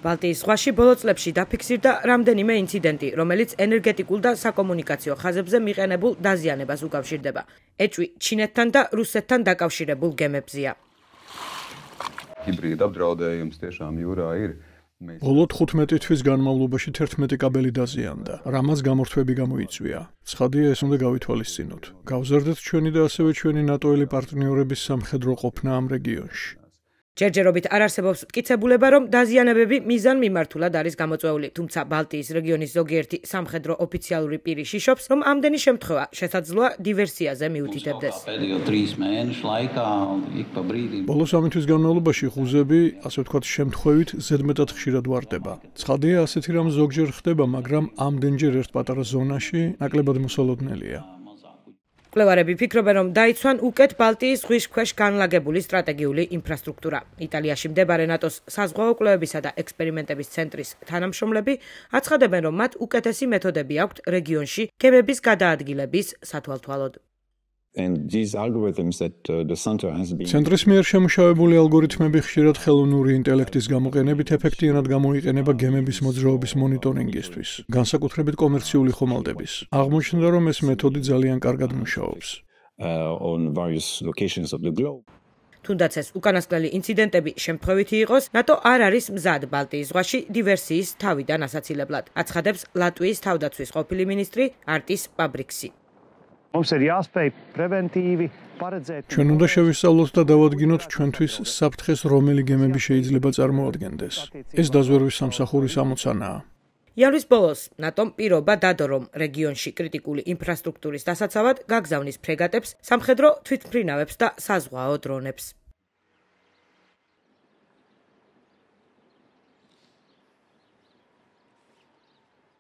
ბალტიის ზღვაში ბოლო წლებში დაფიქსირდა რამდენიმე ინციდენტი, რომელიც ენერგეტიკულ და საკომუნიკაციო ხაზებზე მიყენებულ დაზიანებას უკავშირდება. ეჭვი ჩინეთთან და რუსეთთან დაკავშირებულ გემებზეა. ბოლო 15 თვის განმავლობაში 11 კაბელი დაზიანდა, რამაც გამორთვები გამოიწვია. ცხადია, ეს უნდა გავითვალისწინოთ. გავზარდეთ ჩვენი და ასევე ჩვენი ნატოელი პარტნიორების სამხედრო ყოფნა ამ რეგიონში. ჯერჯერობით არ არსებობს მტკიცებულება, რომ დაზიანებები მიზან მიმართულად არის გამოწვეული, თუმცა ბალტიის რეგიონის ზოგიერთი სამხედრო ოფიციალური პირი შიშობს, რომ ამდენი შემთხვევა შესაძლოა დივერსიაზე მიუთითებდეს. ბოლო 3 თვის განმავლობაში ხუზები, ასე ვთქვათ, შემთხვევით ზედმეტად ხშირად ვარდება. ცხადია, ასეთი რამ ზოგჯერ ხდება, მაგრამ ამდენჯერ ერთ პატარა ზონაში ნაკლებად მოსალოდნელია. მკვლევარები ფიქრობენ, რომ დაიცვან უკეთ ბალტიის ზღვის ქვეშ განლაგებული სტრატეგიული ინფრასტრუქტურა. იტალიაში მდებარე ნატოს საზღვაო კვლევებისა და ექსპერიმენტების ცენტრის თანამშრომლები აცხადებენ, რომ მათ უკეთესი მეთოდები აქვთ რეგიონში გემების გადაადგილების სათვალთვალოდ. ცენტრის მიერ შემუშავებული ალგორითმები ხშირად ხელოვნური ინტელექტის გამოყენებით ეფექტიანად გამოიყენება გემების მოძრაობის მონიტორინგისთვის, განსაკუთრებით კომერციული ხომალდების. აღმოჩნდა, რომ ეს მეთოდი ძალიან კარგად მუშაობს. თუნდაც ეს უკანასკნელი ინციდენტები შემთხვევითი იყოს, ნატო არ არის მზად ბალტიის ზღვაში დივერსიის თავიდან ასაცილებლად, აცხადებს ლატვიის თავდაცვის ყოფილი მინისტრი არტის პაბრიქსი. ჩვენ უნდა შევისწავლოთ და დავადგინოთ ჩვენთვის საფრთხეს რომელი გემები შეიძლება წარმოადგენდეს. ეს დაზვერვის სამსახურის ამოცანაა. იანვრის ბოლოს ნატომ პირობა დადო, რომ რეგიონში კრიტიკული ინფრასტრუქტურის დასაცავად გაგზავნის ფრეგატებს, სამხედრო თვითმფრინავებს და საზღვაო დრონებს.